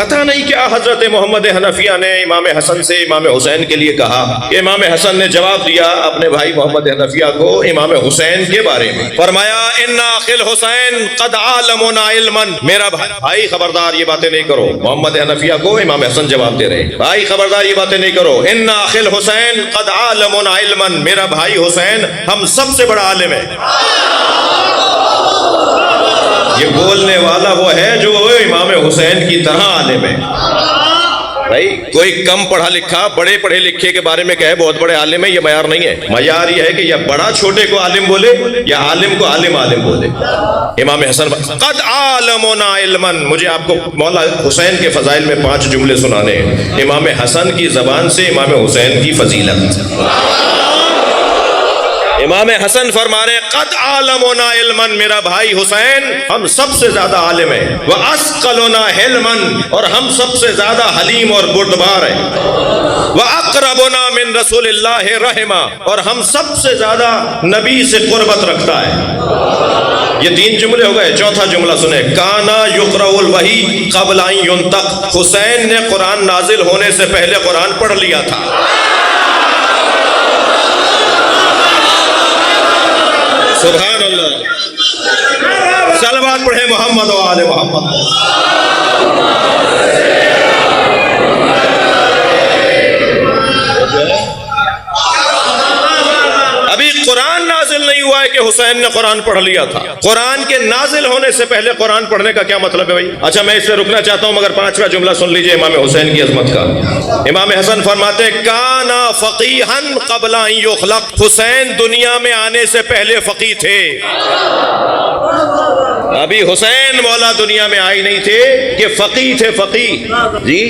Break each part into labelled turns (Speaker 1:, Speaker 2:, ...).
Speaker 1: پتہ نہیں کیا حضرت محمد حنفیہ نے امام حسن سے امام حسین کے لیے کہا کہ امام حسن نے جواب دیا اپنے بھائی محمد حنفیہ کو امام حسین کے بارے میں، فرمایا ان اخی الحسین قد علمنا علما، میرا بھائی خبردار یہ باتیں نہیں کرو۔ محمد حنفیہ کو امام حسن جواب دے رہے ہیں، بھائی خبردار یہ باتیں نہیں کرو، ان اخی الحسین قد علمنا علما، میرا بھائی حسین ہم سب سے بڑا عالم ہے۔ یہ بولنے والا وہ ہے جو امام حسین کی طرح عالم ہے۔ بھائی کوئی کم پڑھا لکھا بڑے پڑھے لکھے کے بارے میں کہے بہت بڑے عالم ہے، یہ معیار نہیں ہے۔ معیار یہ ہے کہ یا بڑا چھوٹے کو عالم بولے یا عالم کو عالم بولے۔ امام حسن قد علمنا علما، مجھے آپ کو مولا حسین کے فضائل میں 5 جملے سنانے ہیں، امام حسن کی زبان سے امام حسین کی فضیلت۔ امام حسن فرما رہے قد علمنا علما، میرا بھائی حسین ہم سب سے زیادہ عالم ہے، واسقلنا حلما، اور ہم سب سے زیادہ حلیم اور بردبار ہے، واقربنا من رسول اللہ رحما، اور ہم سب سے زیادہ نبی سے قربت رکھتا ہے۔ یہ 3 جملے ہو گئے، چوتھا جملہ سنیں، کانا یقرأ الوحی قبل ان ینطق، حسین نے قرآن نازل ہونے سے پہلے قرآن پڑھ لیا تھا۔ سبحان اللہ، صلوات پڑھے محمد و آل محمد۔ ابھی قرآن نازل نہیں ہوا ہے کہ حسین نے قرآن پڑھ لیا تھا۔ قرآن کے نازل ہونے سے پہلے قرآن پڑھنے کا کیا مطلب ہے بھائی؟ اچھا میں اس سے رکنا چاہتا ہوں مگر 5واں جملہ سن لیجئے امام حسین کی عظمت کا۔ امام حسن فرماتے ہیں کانا فقیہا قبل ان یخلق، حسین دنیا میں آنے سے پہلے فقیہ تھے۔ ابھی حسین مولا دنیا میں آئے نہیں تھے کہ فقیہ تھے، فقیہ۔ جی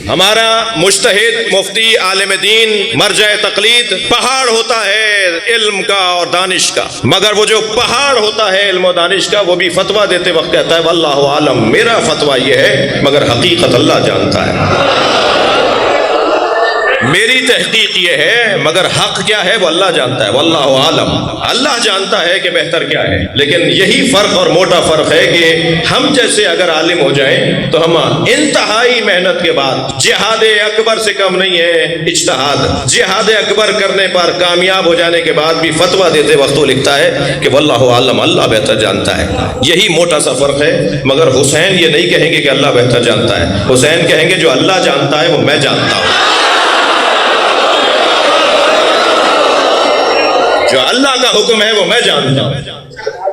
Speaker 1: ہمارا مجتہد مفتی عالم دین مرجع تقلید پہاڑ ہوتا ہے علم کا اور دانش کا، مگر وہ جو پہاڑ ہوتا ہے علم و دانش کا وہ بھی فتویٰ دیتے وقت کہتا ہے واللہ عالم، میرا فتویٰ یہ ہے مگر حقیقت اللہ جانتا ہے، میری تحقیق یہ ہے مگر حق کیا ہے وہ اللہ جانتا ہے، واللہ عالم، اللہ جانتا ہے کہ بہتر کیا ہے۔ لیکن یہی فرق اور موٹا فرق ہے کہ ہم جیسے اگر عالم ہو جائیں تو ہم انتہائی محنت کے بعد، جہاد اکبر سے کم نہیں ہے اجتہاد، جہاد اکبر کرنے پر کامیاب ہو جانے کے بعد بھی فتویٰ دیتے وقت وہ لکھتا ہے کہ واللہ عالم، اللہ بہتر جانتا ہے۔ یہی موٹا سا فرق ہے، مگر حسین یہ نہیں کہیں گے کہ اللہ بہتر جانتا ہے، حسین کہیں گے جو اللہ جانتا ہے وہ میں جانتا ہوں، جو اللہ کا حکم ہے وہ میں جانتا ہوں،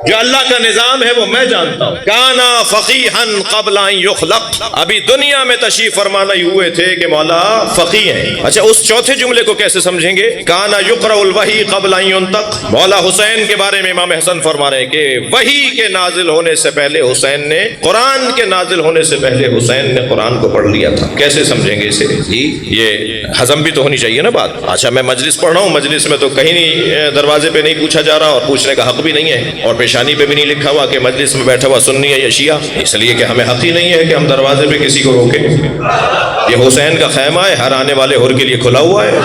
Speaker 1: جو اللہ کا نظام ہے وہ میں جانتا ہوں۔ کانا فقیہا قبل ان یخلق، ابھی دنیا میں تشریف فرما نہیں ہوئے تھے کہ مولا فقیہ ہیں۔ اچھا اس چوتھے جملے کو کیسے سمجھیں گے؟ کانا یقرأ الوحی قبل ان ینطق، مولا حسین کے بارے میں امام حسن فرما رہے ہیں کہ وحی کے نازل ہونے سے پہلے حسین نے، قرآن کے نازل ہونے سے پہلے حسین نے قرآن کو پڑھ لیا تھا۔ کیسے سمجھیں گے اسے؟ یہ ہضم بھی تو ہونی چاہیے نا بات۔ اچھا میں مجلس پڑھ رہا ہوں، مجلس میں تو کہیں نہیں دروازے پہ نہیں پوچھا جا رہا اور پوچھنے کا حق بھی نہیں ہے، اور پیشانی پہ بھی نہیں لکھا ہوا کہ مجلس میں بیٹھا ہوا سنی ہے یا شیعہ، اس لیے کہ ہمیں حق ہی نہیں ہے کہ ہم دروازے پہ کسی کو روکیں۔ یہ حسین کا خیمہ ہے، ہر آنے والے حر کے لیے کھلا ہوا ہے،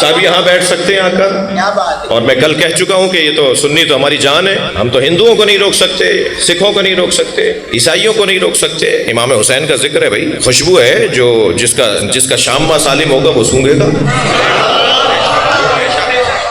Speaker 1: سب یہاں بیٹھ سکتے ہیں آ کر۔ اور میں کل کہہ چکا ہوں کہ یہ تو سنی تو ہماری جان ہے، ہم تو ہندوؤں کو نہیں روک سکتے، سکھوں کو نہیں روک سکتے، عیسائیوں کو نہیں روک سکتے۔ امام حسین کا ذکر ہے بھائی، خوشبو ہے، جو جس کا شامہ سالم ہوگا وہ سونگے گا،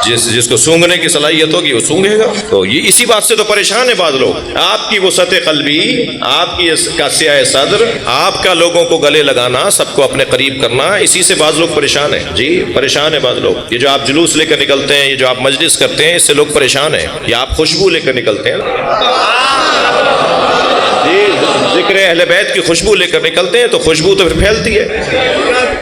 Speaker 1: جس کو سونگنے کی صلاحیت ہوگی وہ سونگے گا۔ تو یہ اسی بات سے تو پریشان ہے بعض لوگ، آپ کی وسعت قلبی، آپ کی کا سیاہ صدر، آپ کا لوگوں کو گلے لگانا، سب کو اپنے قریب کرنا، اسی سے بعض لوگ پریشان ہیں۔ جی پریشان ہے بعض لوگ، یہ جو آپ جلوس لے کر نکلتے ہیں، یہ جو آپ مجلس کرتے ہیں، اس سے لوگ پریشان ہیں۔ یہ آپ خوشبو لے کر نکلتے ہیں، جی ذکر اہل بیت کی خوشبو لے کر نکلتے ہیں تو خوشبو تو پھر پھیلتی ہے۔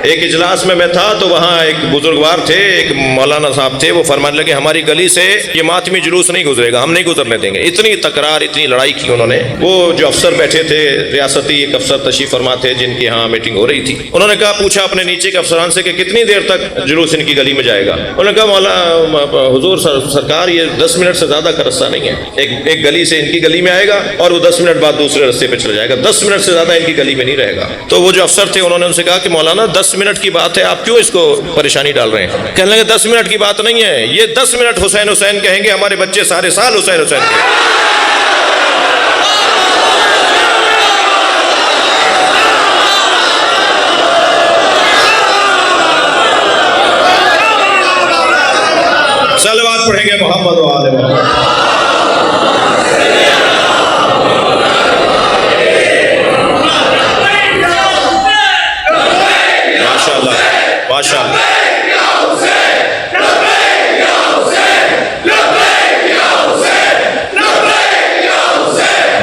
Speaker 1: ایک اجلاس میں تھا تو وہاں ایک بزرگوار تھے، ایک مولانا صاحب تھے، وہ فرمانے لگے ہماری گلی سے یہ ماتمی جلوس نہیں گزرے گا، ہم نہیں گزرنے دیں گے۔ اتنی تکرار، اتنی لڑائی کی انہوں نے۔ وہ جو افسر بیٹھے تھے، ریاستی ایک افسر تشریف فرما تھے جن کے ہاں میٹنگ ہو رہی تھی، انہوں نے کہا، پوچھا اپنے نیچے کے افسران سے کہ کتنی دیر تک جلوس ان کی گلی میں جائے گا؟ انہوں نے کہا مولا حضور سرکار یہ 10 منٹ سے زیادہ کا رستہ نہیں ہے، ایک گلی سے ان کی گلی میں آئے گا اور وہ 10 منٹ بعد دوسرے رستے پہ چلا جائے گا، 10 منٹ سے زیادہ ان کی گلی میں نہیں رہے گا۔ تو وہ جو افسر تھے انہوں نے ان سے کہا کہ مولانا 10 منٹ کی بات ہے، آپ کیوں اس کو پریشانی ڈال رہے ہیں؟ کہنے لگے 10 منٹ کی بات نہیں ہے، یہ 10 منٹ حسین حسین کہیں گے، ہمارے بچے سارے سال حسین حسین کہیں گے۔ محمد و آل محمد.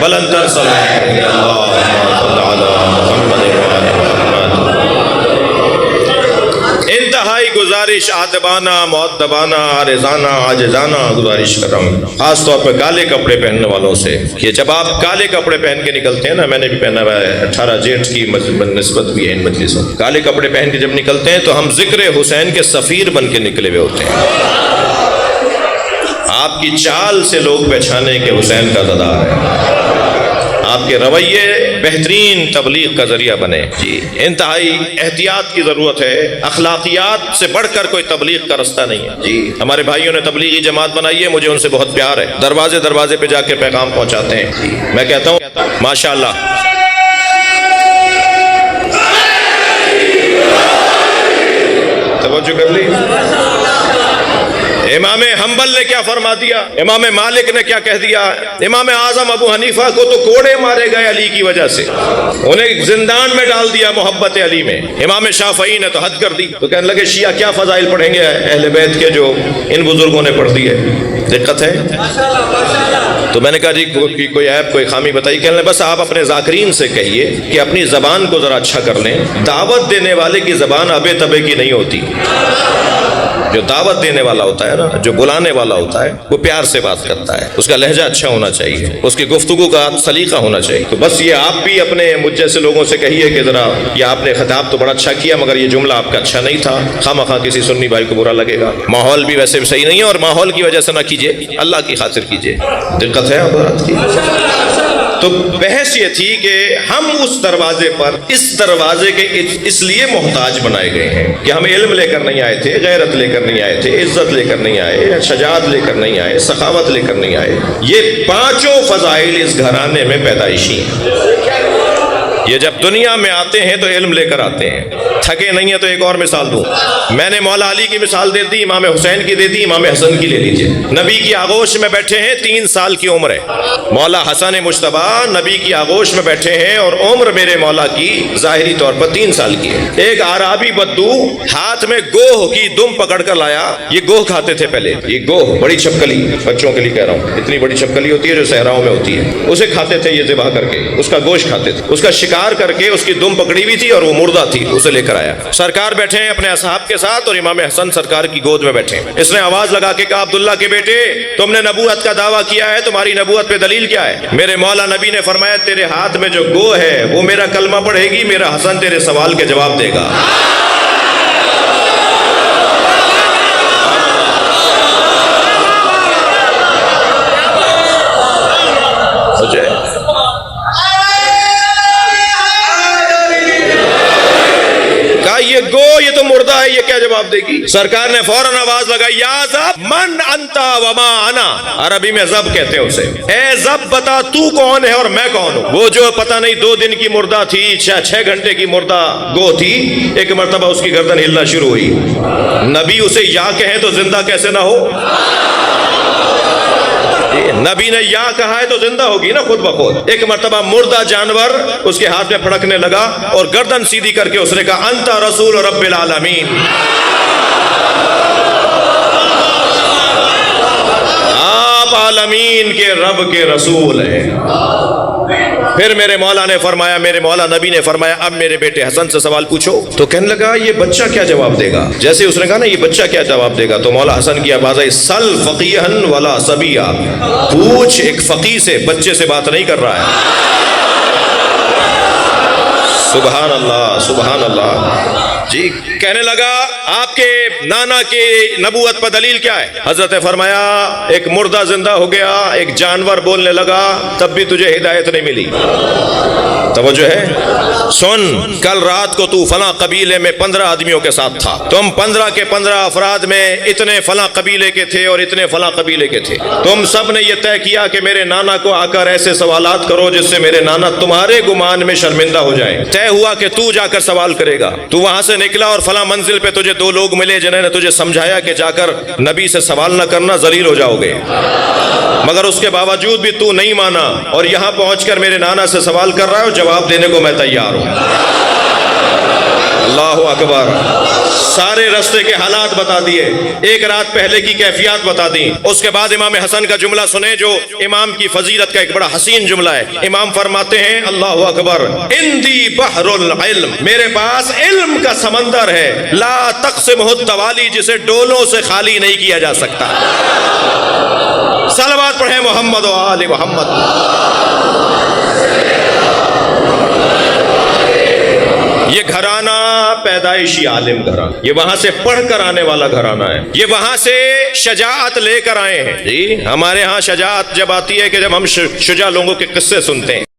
Speaker 1: بلند تر صلوات انتہائی گزارش آدبانہ مؤدبانہ عارضانہ عاجزانہ گزارش کر رہا ہوں خاص طور پہ کالے کپڑے پہننے والوں سے کہ جب آپ کالے کپڑے پہن کے نکلتے ہیں نا، میں نے بھی پہنا ہوا ہے، 18 جیٹھ کی نسبت بھی ہے ان مجلسوں، کالے کپڑے پہن کے جب نکلتے ہیں تو ہم ذکر حسین کے سفیر بن کے نکلے ہوئے ہوتے ہیں. آپ کی چال سے لوگ پہچانے کہ حسین کا دادار ہے، آپ کے رویے بہترین تبلیغ کا ذریعہ بنے. جی انتہائی احتیاط کی ضرورت ہے، اخلاقیات سے بڑھ کر کوئی تبلیغ کا رستہ نہیں ہے. جی ہمارے بھائیوں نے تبلیغی جماعت بنائی ہے، مجھے ان سے بہت پیار ہے، دروازے دروازے پہ جا کے پیغام پہنچاتے ہیں. جی میں کہتا ہوں ماشاءاللہ. توجہ کر لی. امام حنبل نے کیا فرما دیا، امام مالک نے کیا کہہ دیا، امام اعظم ابو حنیفہ کو تو کوڑے مارے گئے علی کی وجہ سے، انہیں زندان میں ڈال دیا محبت علی میں. امام شافعی نے تو حد کر دی، تو کہنے لگے شیعہ کیا فضائل پڑھیں گے اہل بیت کے جو ان بزرگوں نے پڑھ دی ہے. دقت ہے. تو میں نے کہا جی کوئی عیب کوئی خامی بتائی. کہنے لگے بس آپ اپنے ذاکرین سے کہیے کہ اپنی زبان کو ذرا اچھا کر لیں. دعوت دینے والے کی زبان ابے تبے کی نہیں ہوتی. جو دعوت دینے والا ہوتا ہے نا، جو بلانے والا ہوتا ہے، وہ پیار سے بات کرتا ہے، اس کا لہجہ اچھا ہونا چاہیے، اس کی گفتگو کا سلیقہ ہونا چاہیے. تو بس یہ آپ بھی اپنے مجھ جیسے لوگوں سے کہیے کہ ذرا یہ آپ نے خطاب تو بڑا اچھا کیا مگر یہ جملہ آپ کا اچھا نہیں تھا، خواہ کسی سنی بھائی کو برا لگے گا. ماحول بھی ویسے بھی صحیح نہیں ہے، اور ماحول کی وجہ سے نہ کیجیے، اللہ کی خاطر کیجیے. دقت ہے بات کی. تو بحث یہ تھی کہ ہم اس دروازے پر، اس دروازے کے اس لیے محتاج بنائے گئے ہیں کہ ہم علم لے کر نہیں آئے تھے، غیرت لے کر نہیں آئے تھے، عزت لے کر نہیں آئے، شجاعت لے کر نہیں آئے، سخاوت لے کر نہیں آئے. یہ پانچوں فضائل اس گھرانے میں پیدائشی ہیں. یہ جب دنیا میں آتے ہیں تو علم لے کر آتے ہیں. تھکے نہیں ہیں تو ایک اور مثال دوں. میں نے مولا علی کی مثال دے دی، امام حسین کی دے دی، امام حسن کی لے لیجئے. نبی کی آغوش میں بیٹھے ہیں، 3 سال کی عمر ہے. مولا حسن مجتبیٰ نبی کی آغوش میں بیٹھے ہیں اور عمر میرے مولا کی ظاہری طور پر 3 سال کی ہے. ایک عرابی بدو ہاتھ میں گوہ کی دم پکڑ کر لایا. یہ گوہ کھاتے تھے پہلے. یہ گوہ بڑی چھپکلی، بچوں کے لیے کہہ رہا ہوں، اتنی بڑی چھپکلی ہوتی ہے جو صحراؤں میں ہوتی ہے، اسے کھاتے تھے. یہ ذبح کر کے اس کا گوشت کھاتے تھے. اس کا شکار کر کے اس کی دم پکڑی ہوئی تھی اور وہ مردہ تھی، اسے لے کر آیا. سرکار بیٹھے ہیں اپنے اصحاب کے ساتھ اور امام حسن سرکار کی گود میں بیٹھے ہیں. اس نے آواز لگا کے کہا عبداللہ کے بیٹے، تم نے نبوت کا دعویٰ کیا ہے، تمہاری نبوت پہ دلیل کیا ہے؟ میرے مولا نبی نے فرمایا تیرے ہاتھ میں جو گو ہے وہ میرا کلمہ پڑھے گی، میرا حسن تیرے سوال کے جواب دے گا. یہ گو، یہ تو مردہ ہے، یہ کیا جواب دے گی؟ سرکار نے فوراً آواز لگائی، یا زب من انتا وما انا. عربی میں زب کہتے ہیں اسے. اے زب بتا تو کون ہے اور میں کون ہوں؟ وہ جو پتہ نہیں 2 دن کی مردہ تھی، 6 گھنٹے کی مردہ گو تھی، ایک مرتبہ اس کی گردن ہلنا شروع ہوئی. نبی اسے یا کہیں تو زندہ کیسے نہ ہو؟ نبی نے یا کہا ہے تو زندہ ہوگی نا خود بخود. ایک مرتبہ مردہ جانور اس کے ہاتھ میں پھڑکنے لگا اور گردن سیدھی کر کے اس نے کہا انت رسول رب العالمین. آپ عالمین کے رب کے رسول ہیں. پھر میرے مولا نے فرمایا، میرے مولا نبی نے فرمایا اب میرے بیٹے حسن سے سوال پوچھو. تو کہنے لگا یہ بچہ کیا جواب دے گا؟ جیسے اس نے کہا نا یہ بچہ کیا جواب دے گا، تو مولا حسن کی آواز آئی سل فقیہن ولا صبیہ. پوچھ ایک فقیہ سے، بچے سے بات نہیں کر رہا ہے. سبحان اللہ سبحان اللہ. جی کہنے لگا آپ کے نانا کے نبوت پر دلیل کیا ہے؟ حضرت نے فرمایا ایک مردہ زندہ ہو گیا، ایک جانور بولنے لگا، تب بھی تجھے ہدایت نہیں ملی. توجہ ہے. سن، کل رات کو تو فلاں قبیلے میں 15 آدمیوں کے ساتھ تھا، تم 15 کے 15 افراد میں اتنے فلاں قبیلے کے تھے اور اتنے فلاں قبیلے کے تھے. تم سب نے یہ طے کیا کہ میرے نانا کو آ کر ایسے سوالات کرو جس سے میرے نانا تمہارے گمان میں شرمندہ ہو جائے. طے ہوا کہ تو جا کر سوال کرے گا. تو وہاں سے نکلا اور فلاں منزل پہ تجھے مجھے دو لوگ ملے جنہوں نے تجھے سمجھایا کہ جا کر نبی سے سوال نہ کرنا، ذلیل ہو جاؤ گے، مگر اس کے باوجود بھی تو نہیں مانا اور یہاں پہنچ کر میرے نانا سے سوال کر رہا ہے اور جواب دینے کو میں تیار ہوں۔ اللہ اکبر۔ سارے رستے کے حالات بتا دیے، ایک رات پہلے کی کیفیات بتا دی۔ اس کے بعد امام حسن کا جملہ سنیں جو امام کی فضیلت کا ایک بڑا حسین جملہ ہے۔ امام فرماتے ہیں اللہ اکبر، اندی بحر العلم، میرے پاس علم کا سمندر ہے، لا تقسمہ التوالی، جسے ڈولوں سے خالی نہیں کیا جا سکتا۔ صلوات پڑھیں محمد و آل محمد۔ یہ گھرانہ پیدائشی عالم گھرانہ، یہ وہاں سے پڑھ کر آنے والا گھرانہ ہے، یہ وہاں سے شجاعت لے کر آئے ہیں۔ جی ہمارے ہاں شجاعت جب آتی ہے کہ جب ہم شجاع لوگوں کے قصے سنتے ہیں۔